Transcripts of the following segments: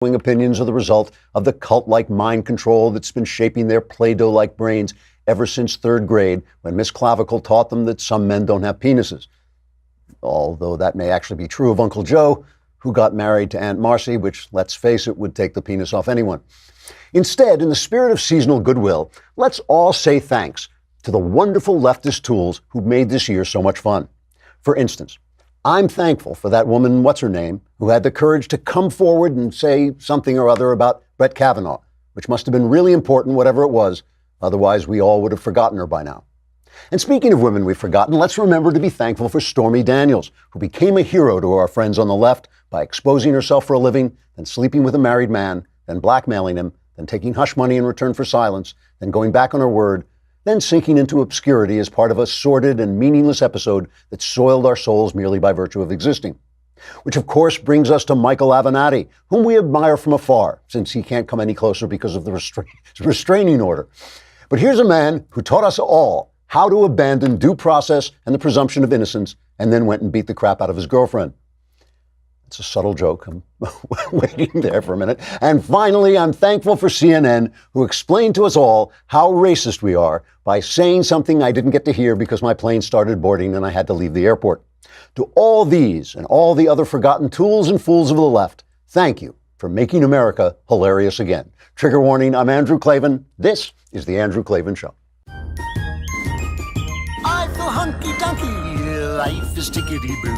Opinions are the result of the cult-like mind control that's been shaping their Play-Doh-like brains ever since third grade, when Miss Clavicle taught them that some men don't have penises. Although that may actually be true of Uncle Joe, who got married to Aunt Marcy, which, let's face it, would take the penis off anyone. Instead, in the spirit of seasonal goodwill, let's all say thanks to the wonderful leftist tools who made this year so much fun. For instance, I'm thankful for that woman, what's her name, who had the courage to come forward and say something or other about Brett Kavanaugh, which must have been really important, whatever it was. Otherwise, we all would have forgotten her by now. And speaking of women we've forgotten, let's remember to be thankful for Stormy Daniels, who became a hero to our friends on the left by exposing herself for a living, then sleeping with a married man, then blackmailing him, then taking hush money in return for silence, then going back on her word, then sinking into obscurity as part of a sordid and meaningless episode that soiled our souls merely by virtue of existing. Which, of course, brings us to Michael Avenatti, whom we admire from afar, since he can't come any closer because of the restraining order. But here's a man who taught us all how to abandon due process and the presumption of innocence, and then went and beat the crap out of his girlfriend. It's a subtle joke. I'm waiting there for a minute. And finally, I'm thankful for CNN, who explained to us all how racist we are by saying something I didn't get to hear because my plane started boarding and I had to leave the airport. To all these and all the other forgotten tools and fools of the left, thank you for making America hilarious again. Trigger warning, I'm Andrew Klavan. This is The Andrew Klavan Show. I feel hunky-dunky, life is tickety-boo.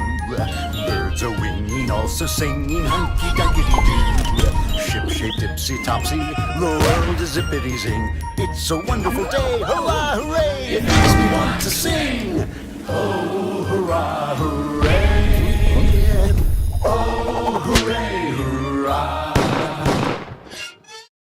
Birds are winging, also singing hunky-dunky-doo. Ship-shaped, tipsy-topsy, the world is zippity-zing. It's a wonderful day, hurrah, hooray! It makes me want to sing. Oh, hurrah, hooray! Oh, hooray, hurrah!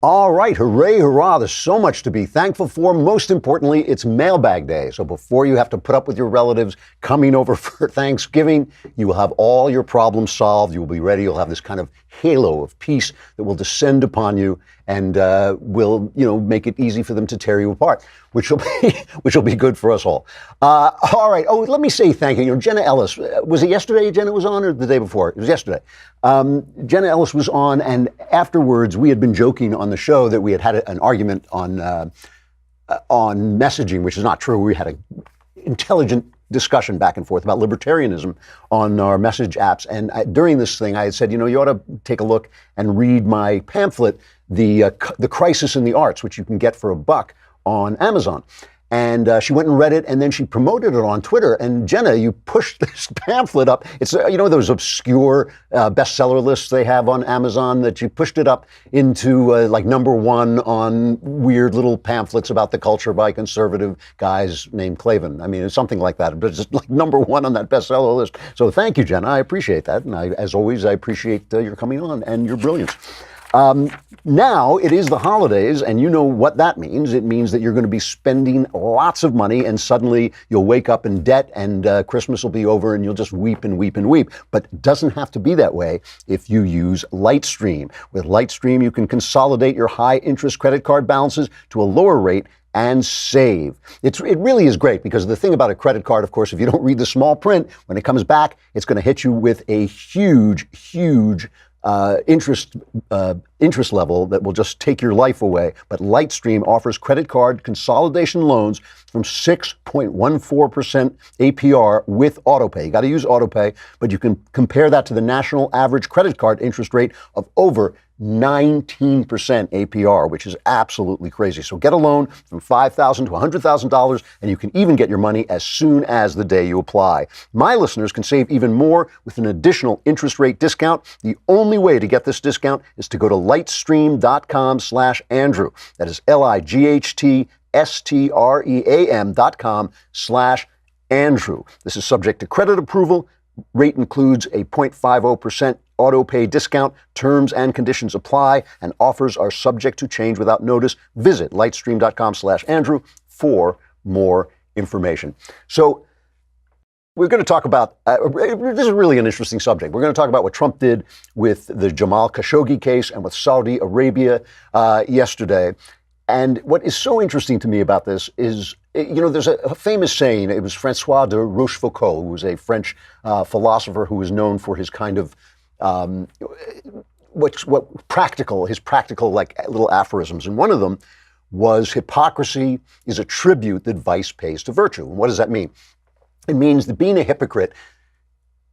All right, hooray, hurrah. There's so much to be thankful for. Most importantly, it's mailbag day. So before you have to put up with your relatives coming over for Thanksgiving, you will have all your problems solved. You will be ready. You'll have this kind of halo of peace that will descend upon you and will, make it easy for them to tear you apart, which will be good for us all. All right. Oh, let me say thank you. Jenna Ellis, was it yesterday Jenna was on or the day before? It was yesterday. Jenna Ellis was on, and afterwards we had been joking on the show that we had an argument on messaging, which is not true. We had an intelligent discussion back and forth about libertarianism on our message apps. And during this thing, I had said, you ought to take a look and read my pamphlet, The Crisis in the Arts, which you can get for $1 on Amazon. And she went and read it, and then she promoted it on Twitter. And Jenna, you pushed this pamphlet up. It's, those obscure bestseller lists they have on Amazon, that you pushed it up into like #1 on weird little pamphlets about the culture by conservative guys named Klavan. I mean, it's something like that, but it's just like #1 on that bestseller list. So thank you, Jenna. I appreciate that. And as always, I appreciate your coming on and your brilliance. Now it is the holidays, and you know what that means. It means that you're going to be spending lots of money, and suddenly you'll wake up in debt, and Christmas will be over, and you'll just weep and weep and weep. But it doesn't have to be that way if you use Lightstream. With Lightstream, you can consolidate your high-interest credit card balances to a lower rate and save. It really is great, because the thing about a credit card, of course, if you don't read the small print, when it comes back, it's going to hit you with a huge interest level that will just take your life away. But Lightstream offers credit card consolidation loans from 6.14% APR with autopay. You got to use autopay, but you can compare that to the national average credit card interest rate of over 19% APR, which is absolutely crazy. So get a loan from $5,000 to $100,000, and you can even get your money as soon as the day you apply. My listeners can save even more with an additional interest rate discount. The only way to get this discount is to go to lightstream.com/Andrew. That is lightstream.com/Andrew. This is subject to credit approval. Rate includes a 0.50% auto pay discount. Terms and conditions apply, and offers are subject to change without notice. Visit lightstream.com/Andrew for more information. So we're going to talk about, this is really an interesting subject. We're going to talk about what Trump did with the Jamal Khashoggi case and with Saudi Arabia yesterday. And what is so interesting to me about this is, there's a famous saying. It was Francois de Rochefoucauld, who was a French philosopher who was known for his kind of what practical, his practical like little aphorisms. And one of them was hypocrisy is a tribute that vice pays to virtue. And what does that mean? It means that being a hypocrite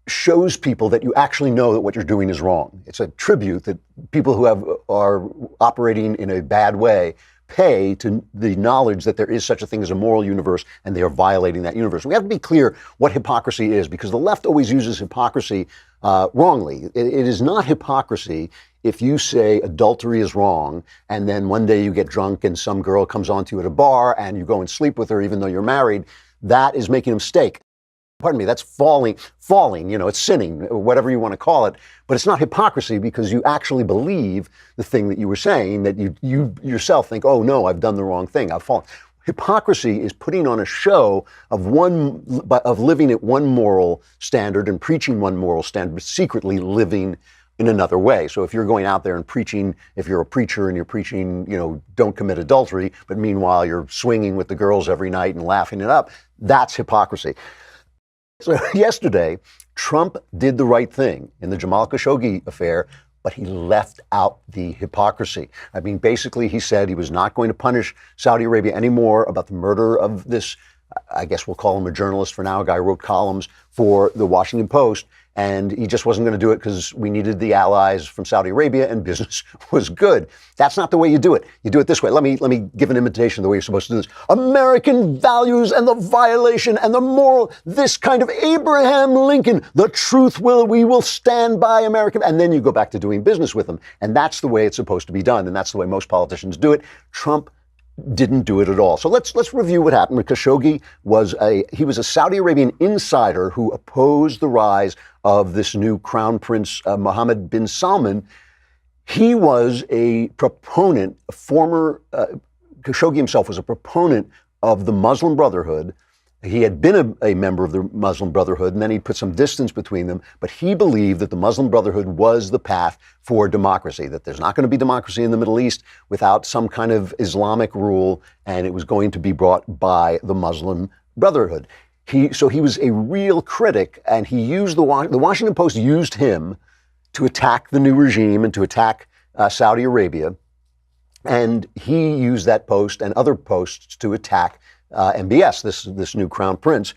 shows people that you actually know that what you're doing is wrong. It's a tribute that people who are operating in a bad way pay to the knowledge that there is such a thing as a moral universe and they are violating that universe. We have to be clear what hypocrisy is, because the left always uses hypocrisy wrongly. It is not hypocrisy if you say adultery is wrong and then one day you get drunk and some girl comes on to you at a bar and you go and sleep with her even though you're married. That is making a mistake. Pardon me, that's falling, it's sinning, whatever you want to call it. But it's not hypocrisy because you actually believe the thing that you were saying, that you yourself think, oh no, I've done the wrong thing, I've fallen. Hypocrisy is putting on a show of living at one moral standard and preaching one moral standard, but secretly living in another way. So if you're going out there and preaching, if you're a preacher and you're preaching, don't commit adultery, but meanwhile you're swinging with the girls every night and laughing it up, that's hypocrisy. So yesterday, Trump did the right thing in the Jamal Khashoggi affair, but he left out the hypocrisy. I mean, basically, he said he was not going to punish Saudi Arabia anymore about the murder of this, I guess we'll call him a journalist for now, a guy who wrote columns for the Washington Post. And he just wasn't going to do it because we needed the allies from Saudi Arabia and business was good. That's not the way you do it. You do it this way. Let me give an imitation of the way you're supposed to do this. American values and the violation and the moral, this kind of Abraham Lincoln, the truth we will stand by American. And then you go back to doing business with them. And that's the way it's supposed to be done. And that's the way most politicians do it. Trump didn't do it at all. So let's review what happened. Khashoggi was a Saudi Arabian insider who opposed the rise of this new Crown Prince Mohammed bin Salman. He was a proponent, Khashoggi himself was a proponent of the Muslim Brotherhood. He had been a member of the Muslim Brotherhood, and then he put some distance between them. But he believed that the Muslim Brotherhood was the path for democracy, that there's not going to be democracy in the Middle East without some kind of Islamic rule, and it was going to be brought by the Muslim Brotherhood. So he was a real critic, and he used the Washington Post used him to attack the new regime and to attack Saudi Arabia. And he used that post and other posts to attack MBS, this new crown prince.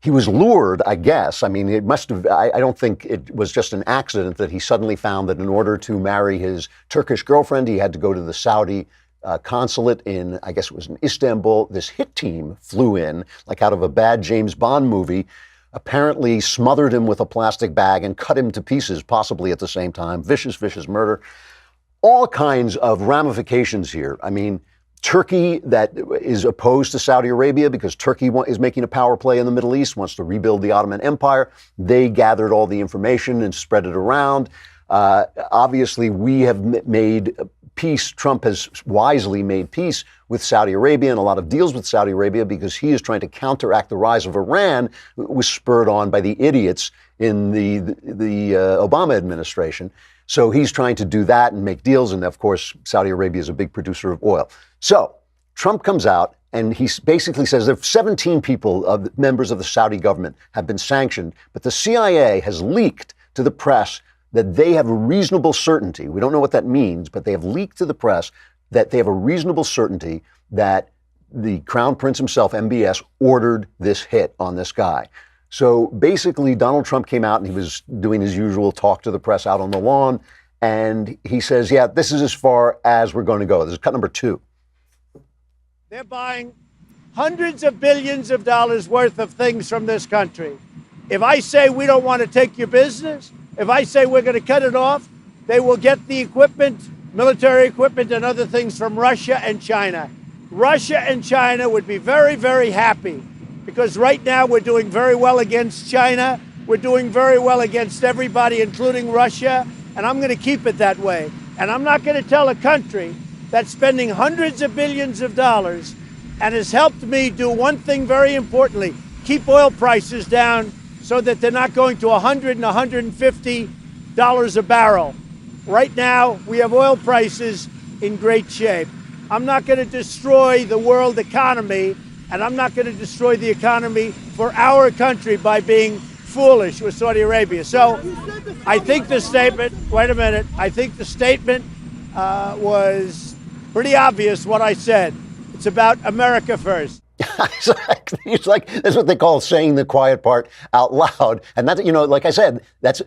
He was lured, I guess. I mean, it must have, I don't think it was just an accident that he suddenly found that in order to marry his Turkish girlfriend, he had to go to the Saudi consulate in, I guess it was in Istanbul. This hit team flew in, like out of a bad James Bond movie, apparently smothered him with a plastic bag and cut him to pieces, possibly at the same time. Vicious, vicious murder. All kinds of ramifications here. I mean, Turkey that is opposed to Saudi Arabia because Turkey is making a power play in the Middle East, wants to rebuild the Ottoman Empire. They gathered all the information and spread it around. Obviously, we have made peace. Trump has wisely made peace with Saudi Arabia and a lot of deals with Saudi Arabia because he is trying to counteract the rise of Iran, which was spurred on by the idiots in the Obama administration. So he's trying to do that and make deals. And of course, Saudi Arabia is a big producer of oil. So Trump comes out and he basically says that 17 people, members of the Saudi government, have been sanctioned. But the CIA has leaked to the press that they have a reasonable certainty. We don't know what that means, but they have leaked to the press that they have a reasonable certainty that the Crown Prince himself, MBS, ordered this hit on this guy. So basically, Donald Trump came out and he was doing his usual talk to the press out on the lawn. And he says, yeah, this is as far as we're going to go. This is cut number 2. They're buying hundreds of billions of dollars worth of things from this country. If I say we don't want to take your business, if I say we're going to cut it off, they will get the equipment, military equipment and other things from Russia and China. Russia and China would be very, very happy because right now we're doing very well against China. We're doing very well against everybody, including Russia. And I'm going to keep it that way. And I'm not going to tell a country that's spending hundreds of billions of dollars and has helped me do one thing very importantly, keep oil prices down so that they're not going to $100 and $150 a barrel. Right now, we have oil prices in great shape. I'm not going to destroy the world economy, and I'm not going to destroy the economy for our country by being foolish with Saudi Arabia. So I think the statement, wait a minute, I think the statement was pretty obvious what I said. It's about America first. He's like, that's what they call saying the quiet part out loud. And that's, like I said, that's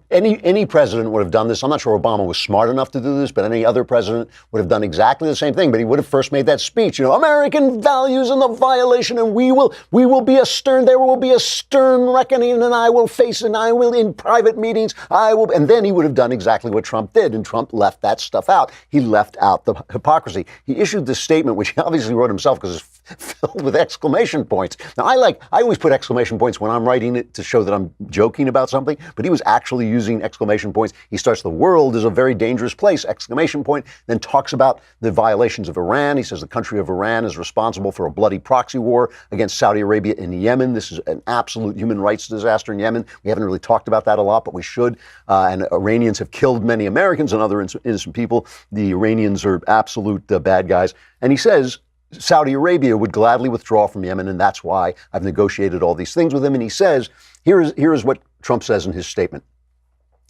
any president would have done this. I'm not sure Obama was smart enough to do this, but any other president would have done exactly the same thing. But he would have first made that speech, American values and the violation, and there will be a stern reckoning, and I will face it, and I will in private meetings, and then he would have done exactly what Trump did. And Trump left that stuff out. He left out the hypocrisy. He issued this statement, which he obviously wrote himself because it's filled with exclamation points. Now, I always put exclamation points when I'm writing it to show that I'm joking about something, but he was actually using exclamation points. He starts, the world is a very dangerous place, exclamation point, then talks about the violations of Iran. He says the country of Iran is responsible for a bloody proxy war against Saudi Arabia in Yemen. This is an absolute human rights disaster in Yemen. We haven't really talked about that a lot, but we should. And Iranians have killed many Americans and other innocent people. The Iranians are absolute bad guys. And he says, Saudi Arabia would gladly withdraw from Yemen, and that's why I've negotiated all these things with him. And he says, here is what Trump says in his statement.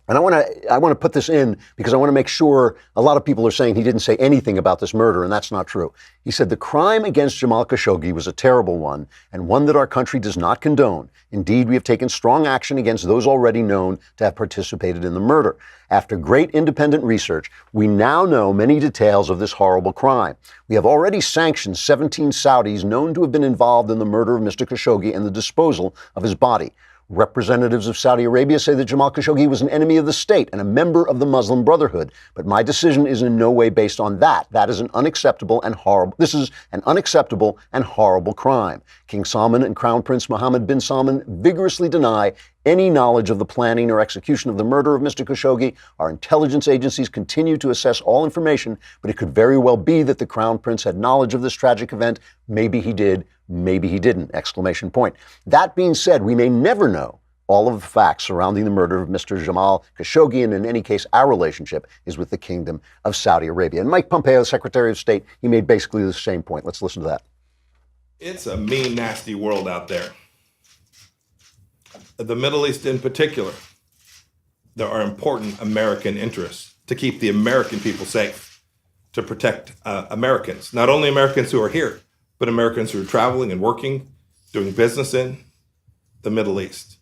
And I want to put this in because I want to make sure. A lot of people are saying he didn't say anything about this murder, and that's not true. He said the crime against Jamal Khashoggi was a terrible one, and one that our country does not condone. Indeed, we have taken strong action against those already known to have participated in the murder. After great independent research, we now know many details of this horrible crime. We have already sanctioned 17 Saudis known to have been involved in the murder of Mr. Khashoggi and the disposal of his body. Representatives of Saudi Arabia say that Jamal Khashoggi was an enemy of the state and a member of the Muslim Brotherhood. But my decision is in no way based on that. That is an unacceptable and horrible. This is an unacceptable and horrible crime. King Salman and Crown Prince Mohammed bin Salman vigorously deny any knowledge of the planning or execution of the murder of Mr. Khashoggi. Our intelligence agencies continue to assess all information, but it could very well be that the Crown Prince had knowledge of this tragic event. Maybe he did, maybe he didn't, exclamation point. That being said, we may never know all of the facts surrounding the murder of Mr. Jamal Khashoggi, and in any case, our relationship is with the Kingdom of Saudi Arabia. And Mike Pompeo, Secretary of State, he made basically the same point. Let's listen to that. It's a mean, nasty world out there. The Middle East in particular, there are important American interests to keep the American people safe, to protect Americans, not only Americans who are here, but Americans who are traveling and working, doing business in the Middle East.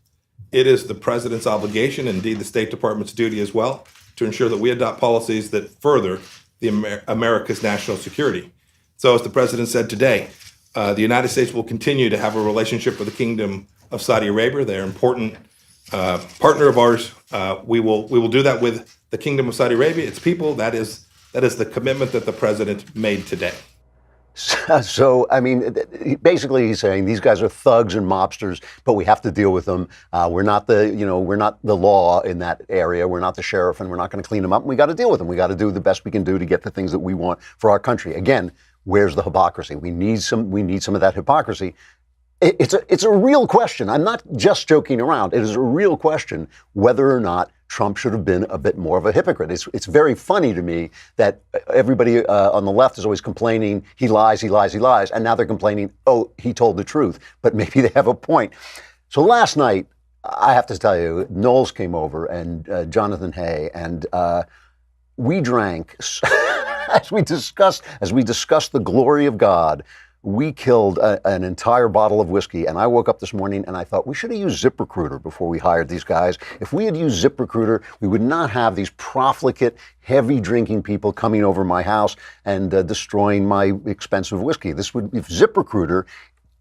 It is the president's obligation, indeed the State Department's duty as well, to ensure that we adopt policies that further America's national security. So as the president said today, the United States will continue to have a relationship with the Kingdom of Saudi Arabia. They're an important partner of ours. We will do that with the Kingdom of Saudi Arabia, its people. That is the commitment that the president made today. So, I mean, basically he's saying these guys are thugs and mobsters, but we have to deal with them. We're not the law in that area. We're not the sheriff, and we're not going to clean them up. We got to deal with them. We got to do the best we can do to get the things that we want for our country. Again, where's the hypocrisy? We need some of that hypocrisy. It's a real question. I'm not just joking around. It is a real question whether or not Trump should have been a bit more of a hypocrite. It's very funny to me that everybody on the left is always complaining, he lies, and now they're complaining, oh, he told the truth. But maybe they have a point. So last night, I have to tell you, Knowles came over and Jonathan Hay, and we drank as we discussed the glory of God. We killed an entire bottle of whiskey, and I woke up this morning and I thought we should have used ZipRecruiter before we hired these guys. If we had used ZipRecruiter, we would not have these profligate, heavy drinking people coming over my house and destroying my expensive whiskey. If ZipRecruiter,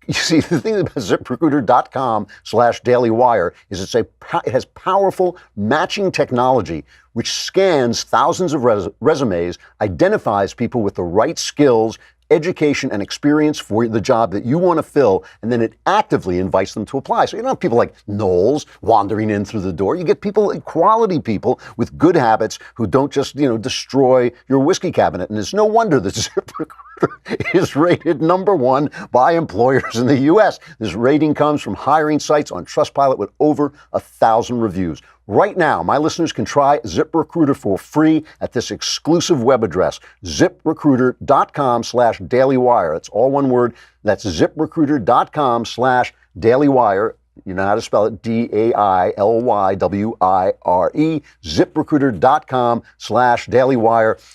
you see, the thing about ZipRecruiter.com/dailywire is it has powerful matching technology which scans thousands of resumes, identifies people with the right skills, education, and experience for the job that you want to fill, and then it actively invites them to apply. So you don't have people like Knowles wandering in through the door. You get quality people with good habits who don't just, destroy your whiskey cabinet. And it's no wonder that ZipRecruiter is rated #1 by employers in the U.S. This rating comes from hiring sites on Trustpilot with over 1,000 reviews. Right now, my listeners can try ZipRecruiter for free at this exclusive web address, ZipRecruiter.com/dailywire. It's all one word. That's ZipRecruiter.com/dailywire. You know how to spell it, DAILYWIRE, ZipRecruiter.com/dailywire.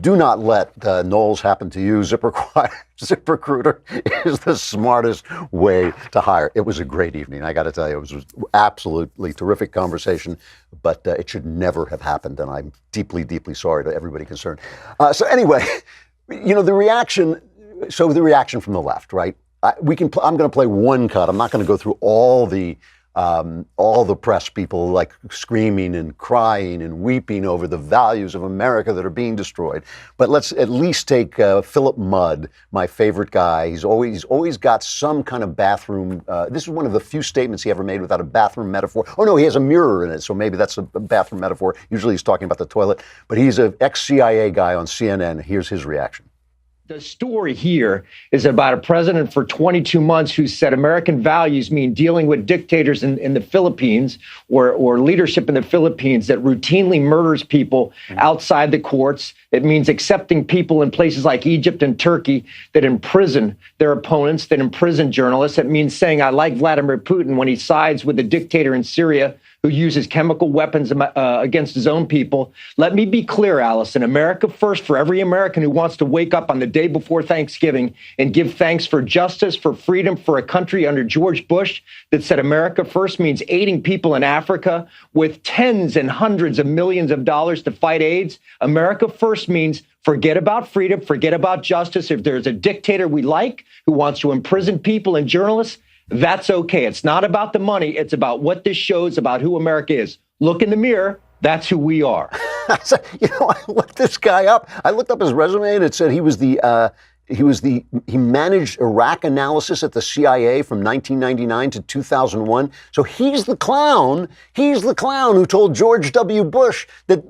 Do not let Knowles happen to you. ZipRecruiter is the smartest way to hire. It was a great evening. I got to tell you, it was absolutely terrific conversation, but it should never have happened. And I'm deeply, deeply sorry to everybody concerned. So anyway, you know, the reaction from the left, right? I'm going to play one cut. I'm not going to go through all the press people like screaming and crying and weeping over the values of America that are being destroyed. But let's at least take Philip Mudd, my favorite guy. He's always got some kind of bathroom. This is one of the few statements he ever made without a bathroom metaphor. Oh no, he has a mirror in it, so maybe that's a bathroom metaphor. Usually he's talking about the toilet. But he's an ex-CIA guy on CNN. Here's his reaction. The story here is about a president for 22 months who said American values mean dealing with dictators in the Philippines or leadership in the Philippines that routinely murders people outside the courts. It means accepting people in places like Egypt and Turkey that imprison their opponents, that imprison journalists. It means saying I like Vladimir Putin when he sides with the dictator in Syria who uses chemical weapons against his own people. Let me be clear, Allison, America first for every American who wants to wake up on the day before Thanksgiving and give thanks for justice, for freedom, for a country under George Bush that said America first means aiding people in Africa with tens and hundreds of millions of dollars to fight AIDS. America first means forget about freedom, forget about justice. If there's a dictator we like who wants to imprison people and journalists, that's okay. It's not about the money. It's about what this shows about who America is. Look in the mirror. That's who we are. You know, I looked this guy up. I looked up his resume and it said he managed Iraq analysis at the CIA from 1999 to 2001. So he's the clown. He's the clown who told George W. Bush that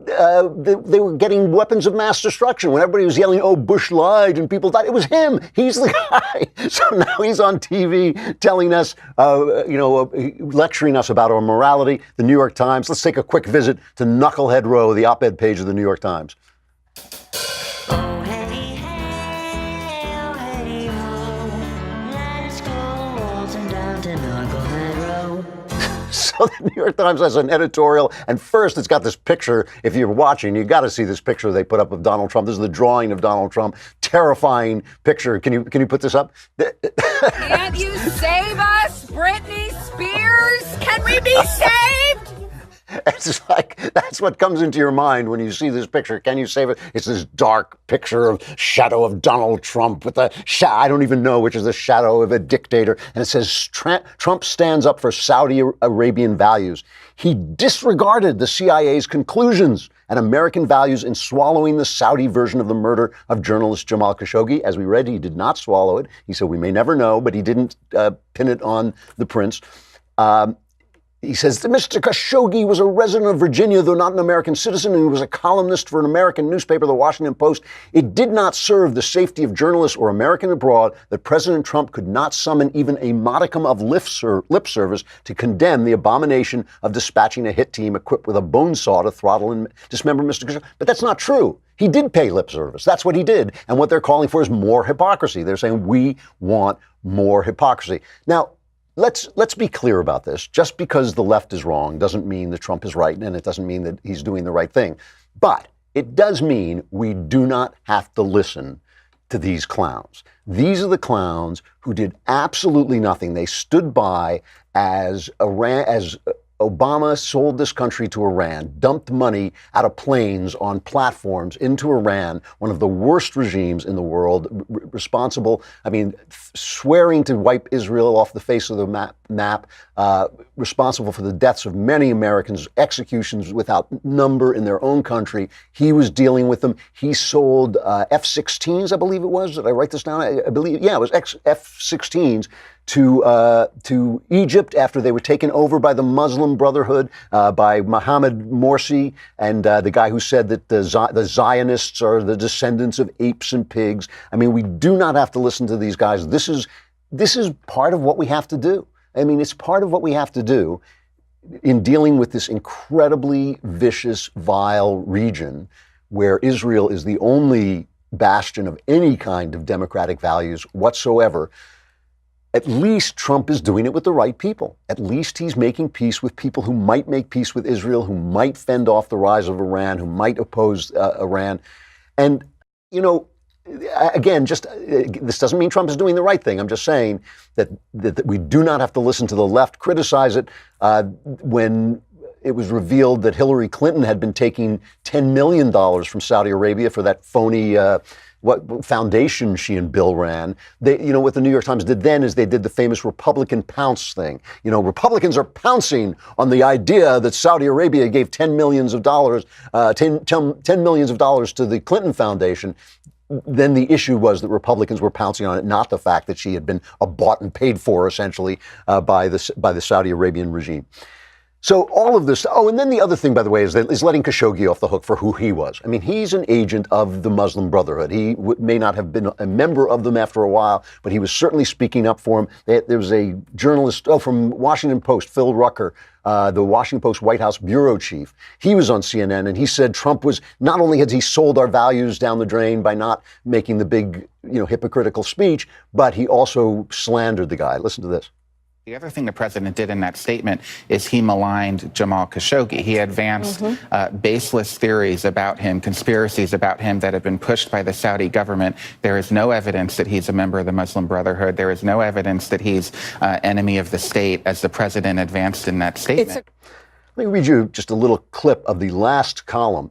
they were getting weapons of mass destruction. When everybody was yelling, "Oh, Bush lied," and people died, it was him. He's the guy. So now he's on TV telling us, lecturing us about our morality. The New York Times. Let's take a quick visit to Knucklehead Row, the op-ed page of the New York Times. So the New York Times has an editorial, and first it's got this picture. If you're watching, you got to see this picture they put up of Donald Trump. This is the drawing of Donald Trump. Terrifying picture. Can you put this up? Can't you save us, Britney Spears? Can we be saved? It's like, that's what comes into your mind when you see this picture. Can you save it? It's this dark picture of shadow of Donald Trump with the I don't even know which is the shadow of a dictator. And it says Trump stands up for Saudi Arabian values. He disregarded the CIA's conclusions and American values in swallowing the Saudi version of the murder of journalist Jamal Khashoggi. As we read, he did not swallow it. He said, we may never know, but he didn't pin it on the prince. He says that Mr. Khashoggi was a resident of Virginia, though not an American citizen, and he was a columnist for an American newspaper, the Washington Post. It did not serve the safety of journalists or American abroad that President Trump could not summon even a modicum of lip service to condemn the abomination of dispatching a hit team equipped with a bone saw to throttle and dismember Mr. Khashoggi. But that's not true. He did pay lip service. That's what he did. And what they're calling for is more hypocrisy. They're saying we want more hypocrisy. Now, let's be clear about this. Just because the left is wrong doesn't mean that Trump is right, and it doesn't mean that he's doing the right thing. But it does mean we do not have to listen to these clowns. These are the clowns who did absolutely nothing. They stood by as Obama sold this country to Iran, dumped money out of planes on platforms into Iran, one of the worst regimes in the world, responsible, swearing to wipe Israel off the face of the map, responsible for the deaths of many Americans, executions without number in their own country. He was dealing with them. He sold F-16s, I believe it was. Did I write this down? I believe, yeah, it was F-16s to Egypt after they were taken over by the Muslim Brotherhood, by Mohammed Morsi, and the guy who said that the Zionists are the descendants of apes and pigs. I mean, we do not have to listen to these guys. This is part of what we have to do. I mean, it's part of what we have to do in dealing with this incredibly vicious, vile region where Israel is the only bastion of any kind of democratic values whatsoever. at least Trump is doing it with the right people. At least he's making peace with people who might make peace with Israel, who might fend off the rise of Iran, who might oppose Iran. And, you know, again, this doesn't mean Trump is doing the right thing. I'm just saying that we do not have to listen to the left criticize it when it was revealed that Hillary Clinton had been taking $10 million from Saudi Arabia for that phony what foundation she and Bill ran. What the New York Times did then is they did the famous Republican pounce thing. Republicans are pouncing on the idea that Saudi Arabia gave $10 million to the Clinton Foundation. Then the issue was that Republicans were pouncing on it, not the fact that she had been bought and paid for, essentially, by the Saudi Arabian regime. So all of this. Oh, and then the other thing, by the way, is letting Khashoggi off the hook for who he was. I mean, he's an agent of the Muslim Brotherhood. He may not have been a member of them after a while, but he was certainly speaking up for him. There was a journalist from Washington Post, Phil Rucker, the Washington Post White House bureau chief. He was on CNN, and he said Trump was, not only had he sold our values down the drain by not making the big, hypocritical speech, but he also slandered the guy. Listen to this. The other thing the president did in that statement is he maligned Jamal Khashoggi. He advanced baseless theories about him, conspiracies about him that have been pushed by the Saudi government. There is no evidence that he's a member of the Muslim Brotherhood. There is no evidence that he's enemy of the state, as the president advanced in that statement. Let me read you just a little clip of the last column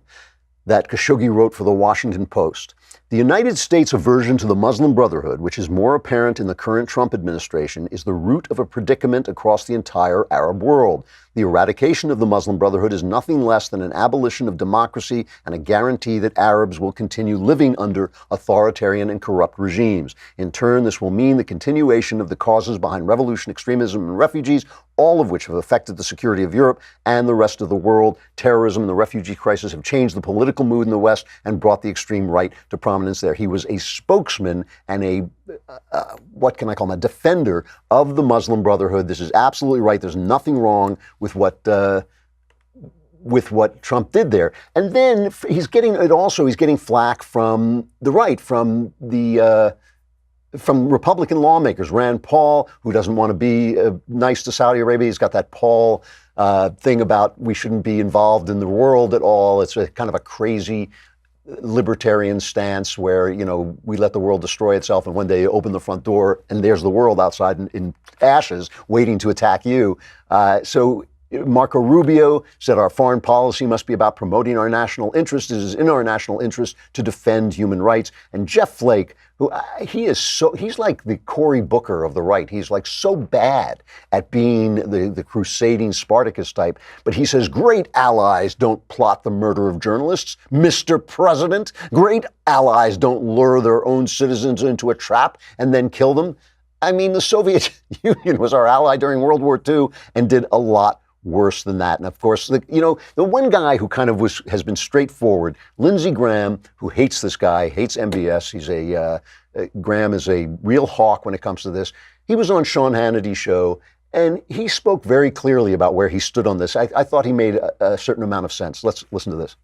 that Khashoggi wrote for the Washington Post. The United States' aversion to the Muslim Brotherhood, which is more apparent in the current Trump administration, is the root of a predicament across the entire Arab world. The eradication of the Muslim Brotherhood is nothing less than an abolition of democracy and a guarantee that Arabs will continue living under authoritarian and corrupt regimes. In turn, this will mean the continuation of the causes behind revolution, extremism, and refugees, all of which have affected the security of Europe and the rest of the world. Terrorism and the refugee crisis have changed the political mood in the West and brought the extreme right to prominence there. He was a spokesman and a defender of the Muslim Brotherhood. This is absolutely right. There's nothing wrong with what Trump did there. And then he's getting flack from the right, from Republican lawmakers. Rand Paul, who doesn't want to be nice to Saudi Arabia. He's got that Paul thing about we shouldn't be involved in the world at all. It's a kind of a crazy libertarian stance where, we let the world destroy itself, and one day you open the front door and there's the world outside in ashes waiting to attack you. So Marco Rubio said our foreign policy must be about promoting our national interest. It is in our national interest to defend human rights. And Jeff Flake, who he's like the Cory Booker of the right. He's like so bad at being the crusading Spartacus type. But he says great allies don't plot the murder of journalists, Mr. President. Great allies don't lure their own citizens into a trap and then kill them. I mean, the Soviet Union was our ally during World War II and did a lot worse than that. And of course, the one guy who kind of has been straightforward, Lindsey Graham, who hates this guy, hates MBS. Graham is a real hawk when it comes to this. He was on Sean Hannity's show, and he spoke very clearly about where he stood on this. I thought he made a certain amount of sense. Let's listen to this.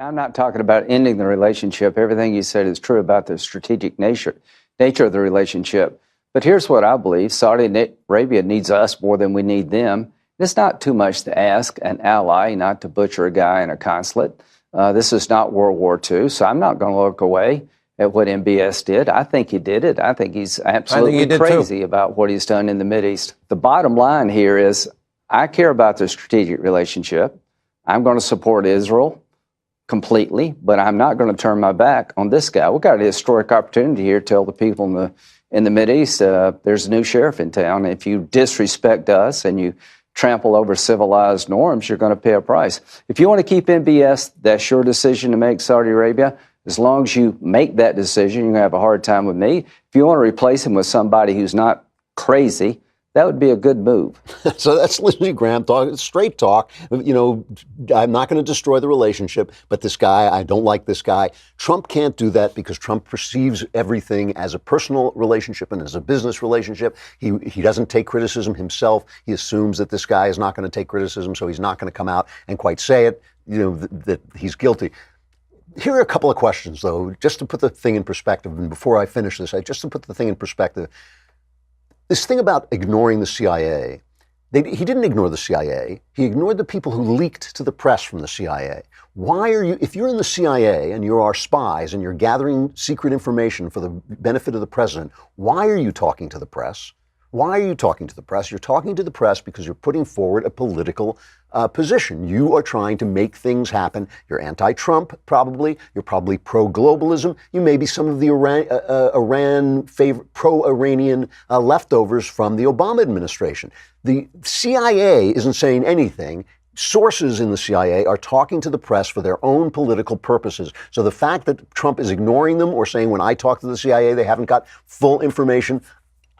I'm not talking about ending the relationship. Everything you said is true about the strategic nature of the relationship. But here's what I believe. Saudi Arabia needs us more than we need them. It's not too much to ask an ally not to butcher a guy in a consulate. This is not World War II, so I'm not going to look away at what MBS did. I think he did it. I think he's absolutely crazy about what he's done in the Mideast. The bottom line here is I care about the strategic relationship. I'm going to support Israel completely, but I'm not going to turn my back on this guy. We've got a historic opportunity here to tell the people in the Mideast there's a new sheriff in town. If you disrespect us and you trample over civilized norms, you're going to pay a price. If you want to keep MBS, that's your decision to make, Saudi Arabia. As long as you make that decision, you're going to have a hard time with me. If you want to replace him with somebody who's not crazy, that would be a good move. So that's Lindsey Graham talk, straight talk. I'm not going to destroy the relationship, but this guy, I don't like this guy. Trump can't do that because Trump perceives everything as a personal relationship and as a business relationship. He doesn't take criticism himself. He assumes that this guy is not going to take criticism, so he's not going to come out and quite say it, that he's guilty. Here are a couple of questions, though, just to put the thing in perspective. And before I finish this, just to put the thing in perspective. This thing about ignoring the CIA, he didn't ignore the CIA. He ignored the people who leaked to the press from the CIA. Why are you, if you're in the CIA and you are spies and you're gathering secret information for the benefit of the president, why are you talking to the press? Why are you talking to the press? You're talking to the press because you're putting forward a political position. You are trying to make things happen. You're anti-Trump, probably. You're probably pro-globalism. You may be some of the pro-Iranian leftovers from the Obama administration. The CIA isn't saying anything. Sources in the CIA are talking to the press for their own political purposes. So the fact that Trump is ignoring them or saying when I talk to the CIA, they haven't got full information,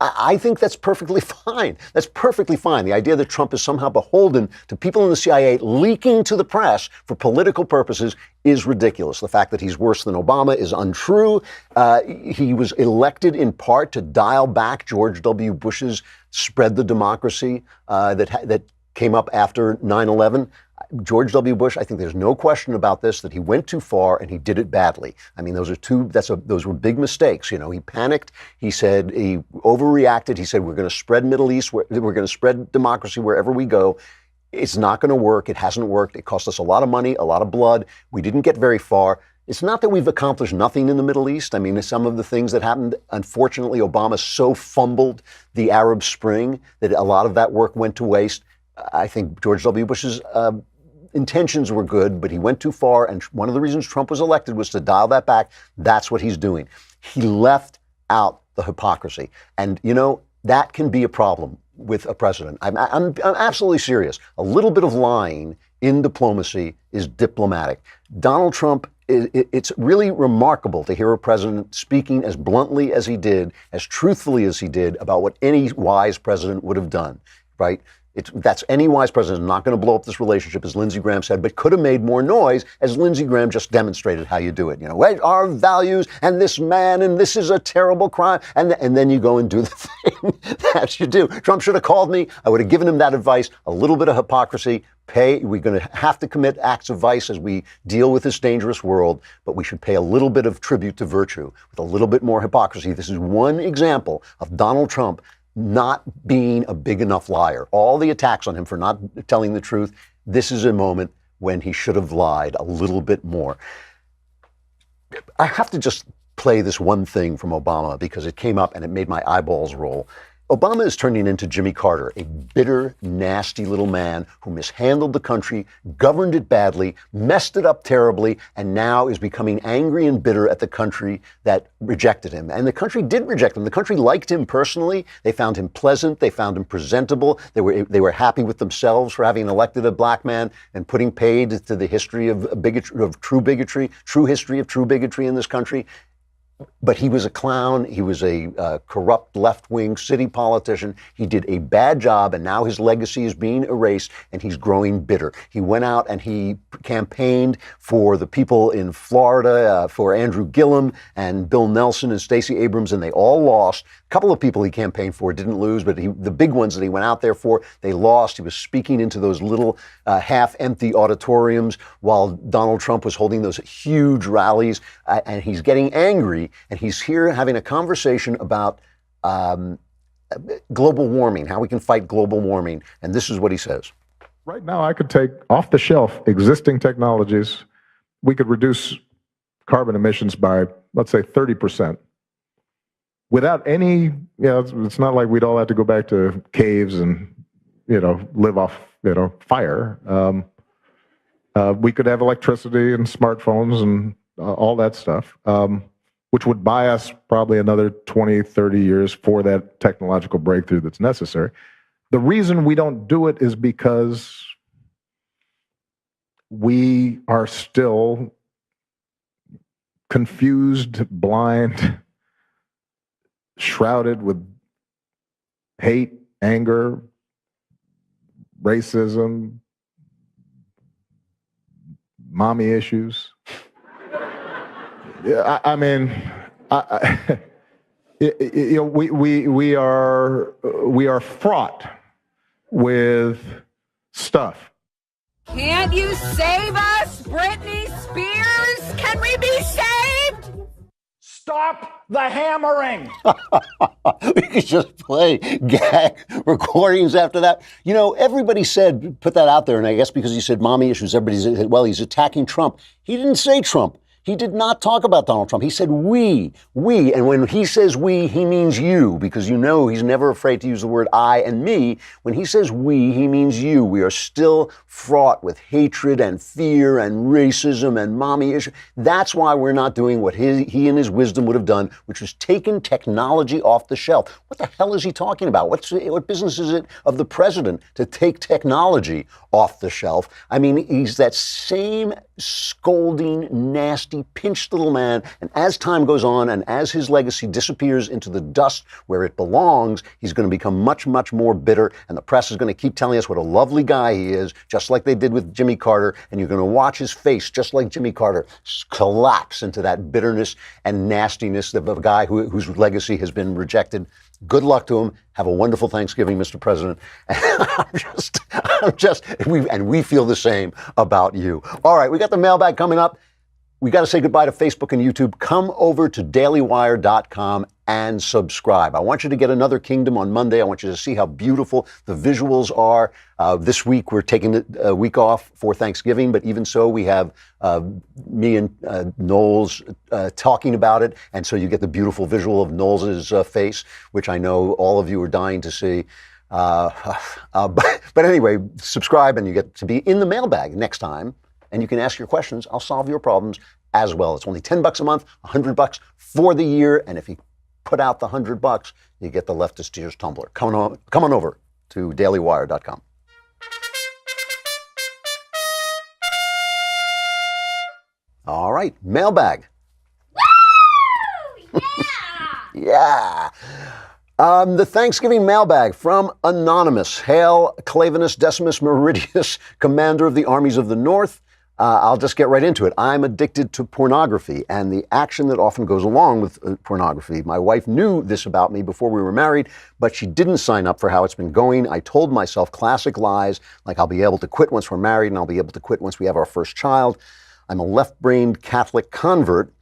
I think that's perfectly fine. That's perfectly fine. The idea that Trump is somehow beholden to people in the CIA leaking to the press for political purposes is ridiculous. The fact that he's worse than Obama is untrue. He was elected in part to dial back George W. Bush's spread the democracy that came up after 9/11. George W. Bush, I think there's no question about this, that he went too far and he did it badly. I mean, those were big mistakes. You know, he panicked. He said he overreacted. He said, we're going to spread Middle East. We're going to spread democracy wherever we go. It's not going to work. It hasn't worked. It cost us a lot of money, a lot of blood. We didn't get very far. It's not that we've accomplished nothing in the Middle East. I mean, some of the things that happened, unfortunately, Obama so fumbled the Arab Spring that a lot of that work went to waste. I think George W. Bush's intentions were good, but he went too far. And one of the reasons Trump was elected was to dial that back. That's what he's doing. He left out the hypocrisy. And, you know, that can be a problem with a president. I'm absolutely serious. A little bit of lying in diplomacy is diplomatic. Donald Trump, it's really remarkable to hear a president speaking as bluntly as he did, as truthfully as he did about what any wise president would have done, right? That's any wise president is not going to blow up this relationship, as Lindsey Graham said, but could have made more noise, as Lindsey Graham just demonstrated how you do it. You know, our values and this man and this is a terrible crime. And then you go and do the thing that you do. Trump should have called me. I would have given him that advice. A little bit of hypocrisy. We're going to have to commit acts of vice as we deal with this dangerous world, but we should pay a little bit of tribute to virtue with a little bit more hypocrisy. This is one example of Donald Trump not being a big enough liar. All the attacks on him for not telling the truth, this is a moment when he should have lied a little bit more. I have to just play this one thing from Obama because it came up and it made my eyeballs roll. Obama is turning into Jimmy Carter, a bitter, nasty little man who mishandled the country, governed it badly, messed it up terribly, and now is becoming angry and bitter at the country that rejected him. And the country did reject him. The country liked him personally. They found him pleasant. They found him presentable. They were happy with themselves for having elected a black man and putting paid to the history of bigotry, of true bigotry, true history of true bigotry in this country. But he was a clown. He was a corrupt left-wing city politician. He did a bad job, and now his legacy is being erased, and he's growing bitter. He went out and he campaigned for the people in Florida, for Andrew Gillum and Bill Nelson and Stacey Abrams, and they all lost. A couple of people he campaigned for didn't lose, but the big ones that he went out there for, they lost. He was speaking into those little half-empty auditoriums while Donald Trump was holding those huge rallies, and he's getting angry. And he's here having a conversation about global warming, how we can fight global warming. And this is what he says. Right now, I could take off-the-shelf existing technologies. We could reduce carbon emissions by, let's say, 30%. Without any, it's not like we'd all have to go back to caves and, live off, fire. We could have electricity and smartphones and all that stuff. Which would buy us probably another 20, 30 years for that technological breakthrough that's necessary. The reason we don't do it is because we are still confused, blind, shrouded with hate, anger, racism, mommy issues. Yeah, we are fraught with stuff. Can't you save us, Britney Spears? Can we be saved? Stop the hammering. We could just play gag recordings after that. You know, everybody said, put that out there, and I guess because he said mommy issues, everybody said, well, he's attacking Trump. He didn't say Trump. He did not talk about Donald Trump. He said we. And when he says we, he means you, because you know he's never afraid to use the word I and me. When he says we, he means you. We are still fraught with hatred and fear and racism and mommy issues. That's why we're not doing what he in his wisdom would have done, which was taken technology off the shelf. What the hell is he talking about? What business is it of the president to take technology off the shelf? I mean, he's that same scolding, nasty, pinched little man. And as time goes on and as his legacy disappears into the dust where it belongs, he's going to become much, much more bitter. And the press is going to keep telling us what a lovely guy he is, just like they did with Jimmy Carter. And you're going to watch his face, just like Jimmy Carter, collapse into that bitterness and nastiness of a guy whose legacy has been rejected. Good luck to him. Have a wonderful Thanksgiving, Mr. President. We feel the same about you. All right, we got the mailbag coming up. We got to say goodbye to Facebook and YouTube. Come over to dailywire.com and subscribe. I want you to get Another Kingdom on Monday. I want you to see how beautiful the visuals are. This week, we're taking a week off for Thanksgiving, but even so, we have me and Knowles talking about it, and so you get the beautiful visual of Knowles' face, which I know all of you are dying to see. But anyway, subscribe, and you get to be in the mailbag next time. And you can ask your questions. I'll solve your problems as well. It's only $10 a month, $100 for the year. And if you put out the $100, you get the Leftist Tears tumbler. Come on over to dailywire.com. All right, mailbag. Woo! Yeah. The Thanksgiving mailbag from Anonymous. Hail, Clavinus Decimus Meridius, commander of the armies of the North. I'll just get right into it. I'm addicted to pornography and the action that often goes along with pornography. My wife knew this about me before we were married, but she didn't sign up for how it's been going. I told myself classic lies, like I'll be able to quit once we're married and I'll be able to quit once we have our first child. I'm a left-brained Catholic convert.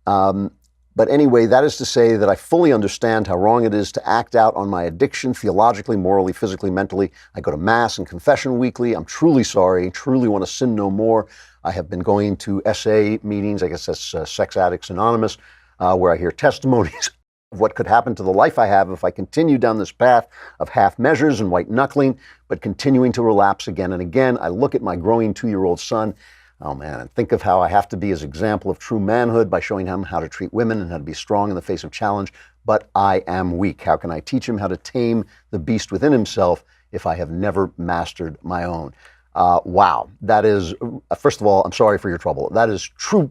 But anyway, that is to say that I fully understand how wrong it is to act out on my addiction theologically, morally, physically, mentally. I go to Mass and confession weekly. I'm truly sorry, truly want to sin no more. I have been going to SA meetings, I guess that's Sex Addicts Anonymous, where I hear testimonies of what could happen to the life I have if I continue down this path of half measures and white knuckling, but continuing to relapse again and again. I look at my growing 2-year-old son. Oh man, and think of how I have to be his example of true manhood by showing him how to treat women and how to be strong in the face of challenge. But I am weak. How can I teach him how to tame the beast within himself if I have never mastered my own? Wow, that is, first of all, I'm sorry for your trouble. That is true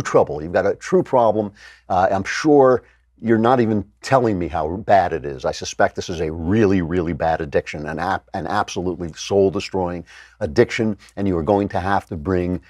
trouble. You've got a true problem. I'm sure you're not even telling me how bad it is. I suspect this is a really, really bad addiction, an absolutely soul-destroying addiction, and you are going to have to bring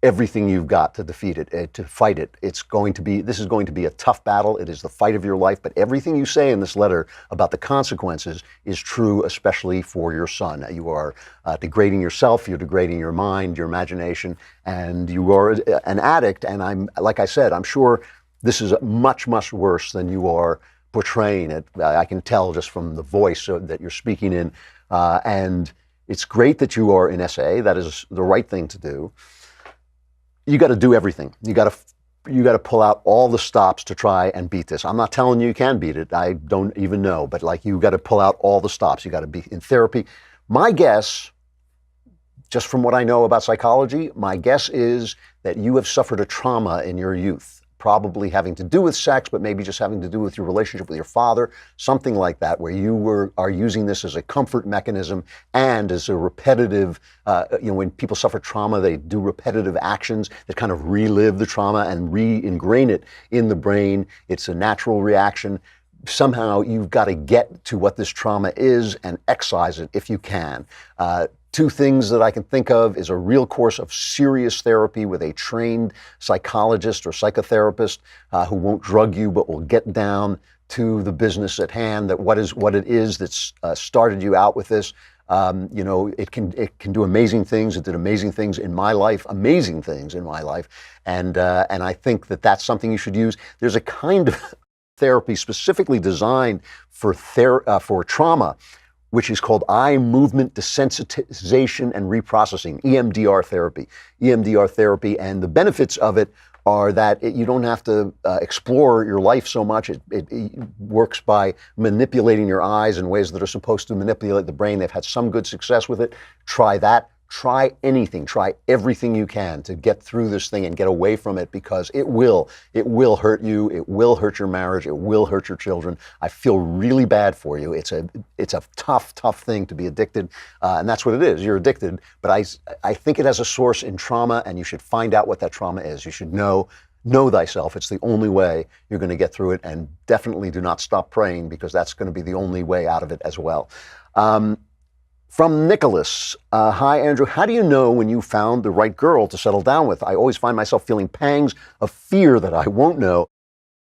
everything you've got to defeat it, to fight it. This is going to be a tough battle. It is the fight of your life, but everything you say in this letter about the consequences is true, especially for your son. You are degrading yourself, you're degrading your mind, your imagination, and you are an addict, and like I said, I'm sure this is much, much worse than you are portraying it. I can tell just from the voice that you're speaking in. And it's great that you are in SA. That is the right thing to do. You got to do everything. You got to pull out all the stops to try and beat this. I'm not telling you can beat it. I don't even know. But like, you got to pull out all the stops. You got to be in therapy. My guess, just from what I know about psychology, my guess is that you have suffered a trauma in your youth. Probably having to do with sex, but maybe just having to do with your relationship with your father, something like that, where you are using this as a comfort mechanism and as a repetitive, when people suffer trauma, they do repetitive actions that kind of relive the trauma and re-ingrain it in the brain. It's a natural reaction. Somehow you've got to get to what this trauma is and excise it if you can. Two things that I can think of is a real course of serious therapy with a trained psychologist or psychotherapist who won't drug you but will get down to the business at hand, that what it is that's started you out with this. It can do amazing things. It did amazing things in my life, and I think that that's something you should use. There's a kind of therapy specifically designed for trauma, which is called eye movement desensitization and reprocessing, EMDR therapy. And the benefits of it are that you don't have to explore your life so much. It works by manipulating your eyes in ways that are supposed to manipulate the brain. They've had some good success with it. Try that. Try anything. Try everything you can to get through this thing and get away from it, because it will hurt you. It will hurt your marriage. It will hurt your children. I feel really bad for you. It's a tough thing to be addicted, and that's what it is. You're addicted, but I think it has a source in trauma, and you should find out what that trauma is. You should know thyself. It's the only way you're going to get through it, and definitely do not stop praying, because that's going to be the only way out of it as well. From Nicholas, hi Andrew, how do you know when you found the right girl to settle down with? I always find myself feeling pangs of fear that I won't know,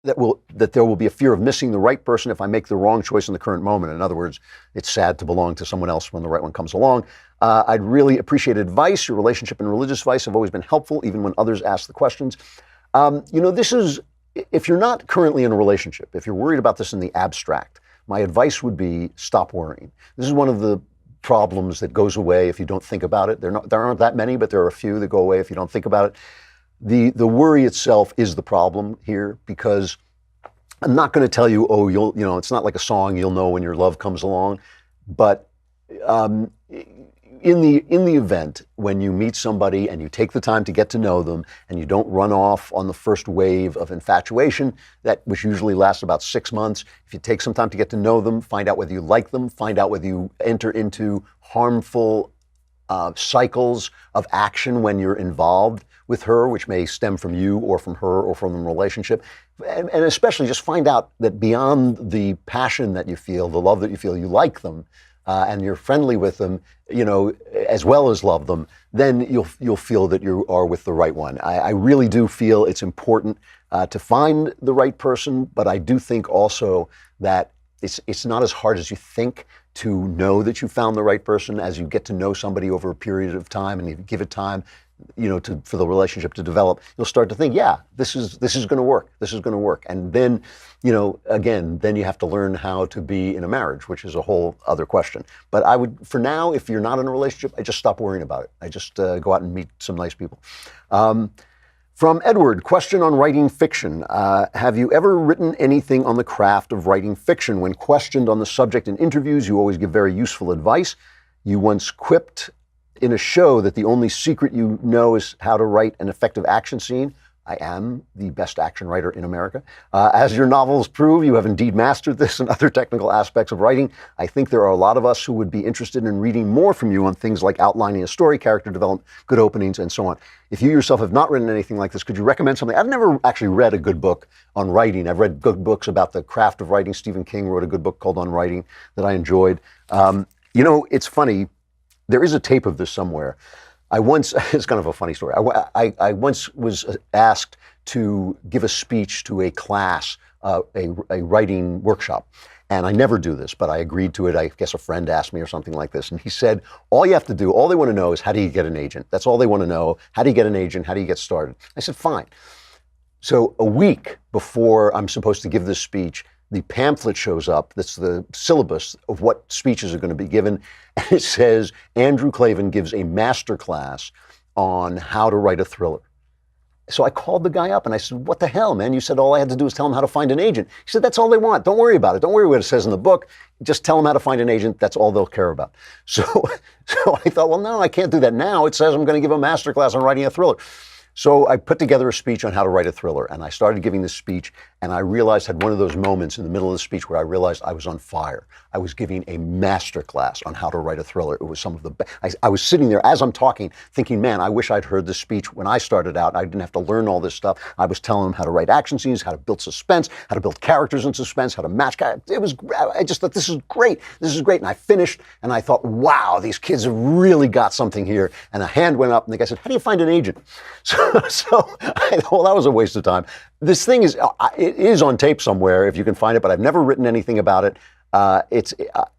that there will be a fear of missing the right person if I make the wrong choice in the current moment. In other words, it's sad to belong to someone else when the right one comes along. I'd really appreciate advice. Your relationship and religious advice have always been helpful, even when others ask the questions. This is, if you're not currently in a relationship, if you're worried about this in the abstract, my advice would be stop worrying. This is one of the problems that goes away if you don't think about it. There aren't that many, but there are a few that go away if you don't think about it. The worry itself is the problem here, because I'm not going to tell you, it's not like a song, you'll know when your love comes along. But in the event when you meet somebody and you take the time to get to know them, and you don't run off on the first wave of infatuation, which usually lasts about 6 months, if you take some time to get to know them, find out whether you like them, find out whether you enter into harmful cycles of action when you're involved with her, which may stem from you or from her or from the relationship. And especially just find out that beyond the passion that you feel, the love that you feel, you like them, and you're friendly with them, as well as love them, then you'll feel that you are with the right one. I really do feel it's important to find the right person, but I do think also that it's not as hard as you think to know that you found the right person. As you get to know somebody over a period of time and you give it time, for the relationship to develop, you'll start to think, yeah, this is going to work. This is going to work. And then, then you have to learn how to be in a marriage, which is a whole other question. But I would, for now, if you're not in a relationship, I just stop worrying about it. I just go out and meet some nice people. From Edward, question on writing fiction. Have you ever written anything on the craft of writing fiction? When questioned on the subject in interviews, you always give very useful advice. You once quipped in a show that the only secret you know is how to write an effective action scene. I am the best action writer in America. As your novels prove, you have indeed mastered this and other technical aspects of writing. I think there are a lot of us who would be interested in reading more from you on things like outlining a story, character development, good openings, and so on. If you yourself have not written anything like this, could you recommend something? I've never actually read a good book on writing. I've read good books about the craft of writing. Stephen King wrote a good book called On Writing that I enjoyed. It's funny. There is a tape of this somewhere. It's kind of a funny story. I once was asked to give a speech to a class, a writing workshop. And I never do this, but I agreed to it. I guess a friend asked me or something like this. And he said, all they want to know is, how do you get an agent? That's all they want to know. How do you get an agent? How do you get started? I said, fine. So a week before I'm supposed to give this speech, the pamphlet shows up. That's the syllabus of what speeches are going to be given. And it says, Andrew Klavan gives a master class on how to write a thriller. So I called the guy up and I said, what the hell, man? You said all I had to do was tell them how to find an agent. He said, that's all they want. Don't worry about it. Don't worry what it says in the book. Just tell them how to find an agent. That's all they'll care about. So I thought, well, no, I can't do that now. It says I'm going to give a master class on writing a thriller. So I put together a speech on how to write a thriller, and I started giving this speech, and I had one of those moments in the middle of the speech where I realized I was on fire. I was giving a master class on how to write a thriller. It was some of the best. I was sitting there as I'm talking thinking, man, I wish I'd heard this speech when I started out. I didn't have to learn all this stuff. I was telling them how to write action scenes, how to build suspense, how to build characters in suspense, how to match characters. I just thought, this is great. This is great. And I finished, and I thought, wow, these kids have really got something here. And a hand went up, and the guy said, how do you find an agent? So I thought, well, that was a waste of time. This thing it is on tape somewhere if you can find it, but I've never written anything about it. It